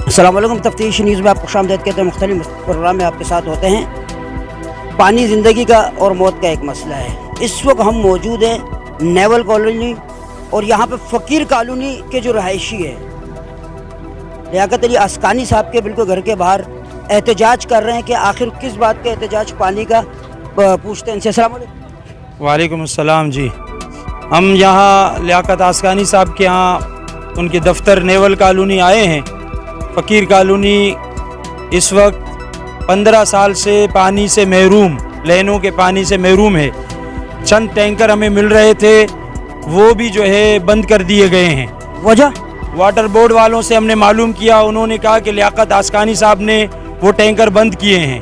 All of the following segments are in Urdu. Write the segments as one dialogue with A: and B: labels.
A: السلام علیکم، تفتیش نیوز میں آپ کو خوش کہتے ہیں۔ مختلف پروگرام میں آپ کے ساتھ ہوتے ہیں۔ پانی زندگی کا اور موت کا ایک مسئلہ ہے۔ اس وقت ہم موجود ہیں نیول کالونی، اور یہاں پہ فقیر کالونی کے جو رہائشی ہیں لیاقت علی اسکانی صاحب کے بالکل گھر کے باہر احتجاج کر رہے ہیں کہ آخر کس بات کا احتجاج، پانی کا پوچھتے ہیں ان سے۔ السلام علیکم۔
B: وعلیکم السلام جی، ہم یہاں لیاقت اسکانی صاحب کے یہاں ان کے دفتر نیول کالونی آئے ہیں۔ فقیر کالونی اس وقت 15 سال سے پانی سے محروم، لینوں کے پانی سے محروم ہے۔ چند ٹینکر ہمیں مل رہے تھے، وہ بھی جو ہے بند کر دیے گئے ہیں۔
A: وجہ
B: واٹر بورڈ والوں سے ہم نے معلوم کیا، انہوں نے کہا کہ لیاقت اسکانی صاحب نے وہ ٹینکر بند کیے ہیں۔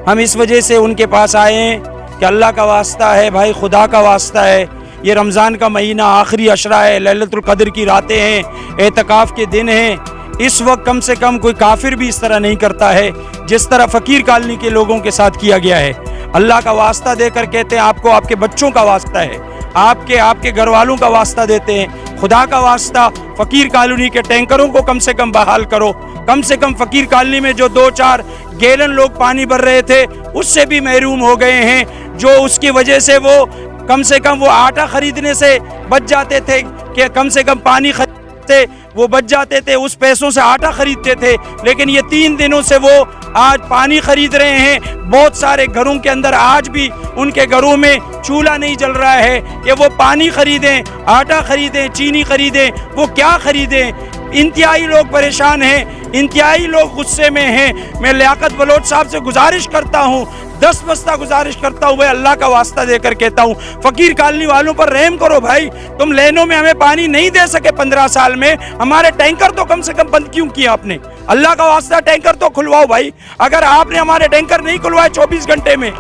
B: ہم اس وجہ سے ان کے پاس آئے ہیں کہ اللہ کا واسطہ ہے بھائی، خدا کا واسطہ ہے، یہ رمضان کا مہینہ آخری عشرہ ہے، لیلۃ القدر کی راتیں ہیں، اعتکاف کے دن ہیں۔ اس وقت کم سے کم کوئی کافر بھی اس طرح نہیں کرتا ہے جس طرح فقیر کالونی کے لوگوں کے ساتھ کیا گیا ہے۔ اللہ کا واسطہ دے کر کہتے ہیں آپ کو، آپ کے بچوں کا واسطہ ہے، آپ کے گھر والوں کا واسطہ دیتے ہیں، خدا کا واسطہ فقیر کالونی کے ٹینکروں کو کم سے کم بحال کرو۔ کم سے کم فقیر کالونی میں جو 2-4 گیلن لوگ پانی بھر رہے تھے اس سے بھی محروم ہو گئے ہیں، جو اس کی وجہ سے وہ کم سے کم وہ آٹا خریدنے سے بچ جاتے تھے، کہ کم سے کم پانی خریدتے وہ بچ جاتے تھے، اس پیسوں سے آٹا خریدتے تھے۔ لیکن یہ 3 دنوں سے وہ آج پانی خرید رہے ہیں۔ بہت سارے گھروں کے اندر آج بھی ان کے گھروں میں چولہا نہیں جل رہا ہے کہ وہ پانی خریدیں، آٹا خریدیں، چینی خریدیں، وہ کیا خریدیں۔ انتہائی لوگ پریشان ہیں، انتہائی لوگ غصے میں ہیں۔ میں لیاقت بلوچ صاحب سے گزارش کرتا ہوں، دستبستہ گزارش کرتا ہوں، اللہ کا واسطہ دے کر کہتا ہوں، فقیر کالونی والوں پر رحم کرو بھائی۔ تم لینوں میں ہمیں پانی نہیں دے سکے 15 سال میں، ہمارے ٹینکر تو کم سے کم بند کیوں کیا آپ نے؟ اللہ کا واسطہ ٹینکر تو کھلواؤ بھائی۔ اگر آپ نے ہمارے ٹینکر نہیں کھلوائے 24 گھنٹے میں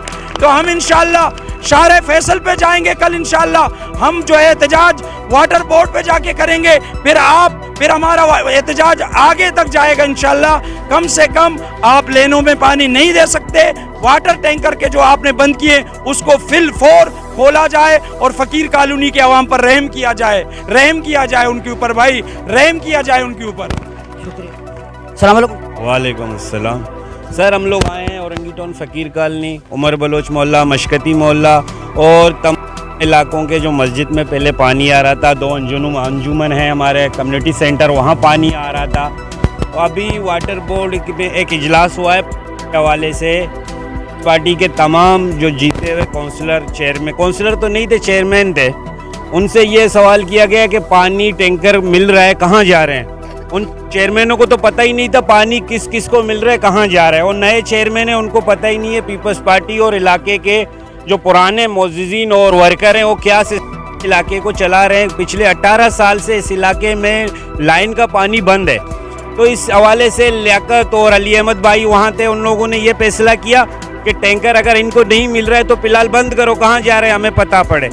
B: تو ہم انشاءاللہ شارع فیصل پہ جائیں گے۔ کل انشاءاللہ ہم جو ہے احتجاج واٹر بورڈ پہ جا کے کریں گے، پھر ہمارا احتجاج آگے تک جائے گا انشاءاللہ۔ کم سے کم آپ لینوں میں پانی نہیں دے سکتے، واٹر ٹینکر کے جو آپ نے بند کیے اس کو فی الفور کھولا جائے اور فقیر کالونی کے عوام پر رحم کیا جائے، رحم کیا جائے ان کے اوپر بھائی، رحم کیا جائے ان کے اوپر۔
A: شکریہ۔ السلام علیکم۔
C: وعلیکم السلام۔ سر ہم لوگ آئے ہیں اورنگی ٹاؤن فقیر کالونی، عمر بلوچ محلہ، مشکتی محلہ اور تمام علاقوں کے جو مسجد میں پہلے پانی آ رہا تھا، 2 انجمن ہیں ہمارے کمیونٹی سینٹر، وہاں پانی آ رہا تھا۔ ابھی واٹر بورڈ میں ایک اجلاس ہوا ہے حوالے سے، پارٹی کے تمام جو جیتے ہوئے کونسلر تو نہیں تھے، چیئرمین تھے، ان سے یہ سوال کیا گیا کہ پانی ٹینکر مل رہا ہے کہاں جا رہے ہیں۔ ان چیئرمینوں کو تو پتہ ہی نہیں تھا پانی کس کس کو مل رہا ہے، کہاں جا رہا ہے، اور نئے چیئرمین ہیں ان کو پتہ ہی نہیں ہے پیپلز پارٹی اور علاقے کے جو پرانے معززین اور ورکر ہیں وہ کیا سے علاقے کو چلا رہے ہیں۔ پچھلے 18 سال سے اس علاقے میں لائن کا پانی بند ہے۔ تو اس حوالے سے لیاقت اور علی احمد بھائی وہاں تھے، ان لوگوں نے یہ فیصلہ کیا کہ ٹینکر اگر ان کو نہیں مل رہا ہے تو فی الحال بند کرو، کہاں جا رہے ہیں ہمیں پتہ پڑے۔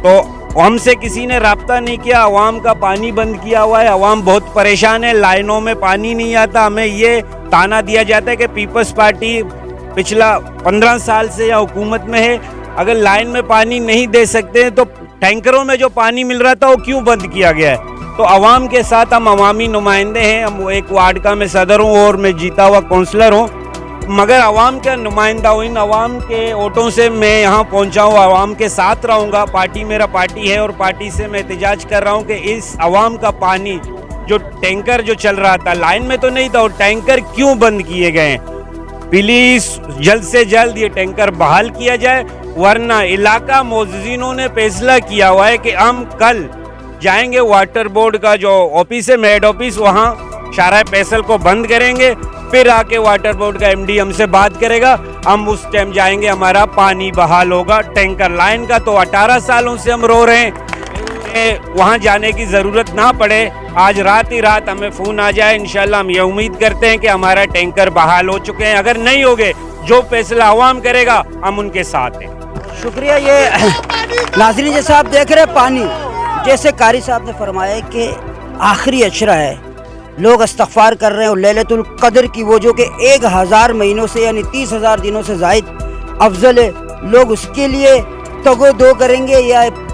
C: تو ہم سے کسی نے رابطہ نہیں کیا، عوام کا پانی بند کیا ہوا ہے، عوام بہت پریشان ہے، لائنوں میں پانی نہیں آتا۔ ہمیں یہ تانا دیا جاتا ہے کہ پیپلز پارٹی پچھلا 15 سال سے یا حکومت میں ہے، اگر لائن میں پانی نہیں دے سکتے تو ٹینکروں میں جو پانی مل رہا تھا وہ کیوں بند کیا گیا ہے۔ تو عوام کے ساتھ ہم عوامی نمائندے ہیں، ہم ایک وارڈ کا میں صدر ہوں اور میں جیتا ہوا کونسلر ہوں، مگر عوام کا نمائندہ ہوں، ان عوام کے ووٹوں سے میں یہاں پہنچا ہوں، عوام کے ساتھ رہوں گا۔ پارٹی میرا پارٹی ہے اور پارٹی سے میں احتجاج کر رہا ہوں کہ اس عوام کا پانی جو ٹینکر جو چل رہا تھا، لائن میں تو نہیں تھا، اور ٹینکر کیوں بند کیے گئے ہیں۔ پلیز جلد سے جلد یہ ٹینکر بحال کیا جائے، ورنہ علاقہ معززینوں نے فیصلہ کیا ہوا ہے کہ ہم کل جائیں گے واٹر بورڈ کا جو آفس ہے ہیڈ آفس، وہاں شارع فیصل کو بند کریں گے، پھر آ کے واٹر بورڈ کا MD ہم سے بات کرے گا، ہم اس ٹائم جائیں گے، ہمارا پانی بحال ہوگا۔ ٹینکر لائن کا تو 18 سالوں سے ہم رو رہے ہیں کہ وہاں جانے کی ضرورت نہ پڑے، آج رات ہی رات ہمیں فون آ جائے۔ انشاءاللہ ہم یہ امید کرتے ہیں کہ ہمارا ٹینکر بحال ہو چکے ہیں، اگر نہیں ہوگے جو فیصلہ عوام کرے گا ہم ان کے ساتھ ہیں۔
A: شکریہ۔ یہ ناظرین جیسے آپ دیکھ رہے پانی، جیسے قاری صاحب نے فرمایا کہ آخری عشرہ ہے، لوگ استغفار کر رہے ہیں، اور لیلۃ القدر کی وہ جو کہ 1000 مہینوں سے یعنی 30,000 دنوں سے زائد افضل ہے، لوگ اس کے لیے تگ و دو کریں گے یا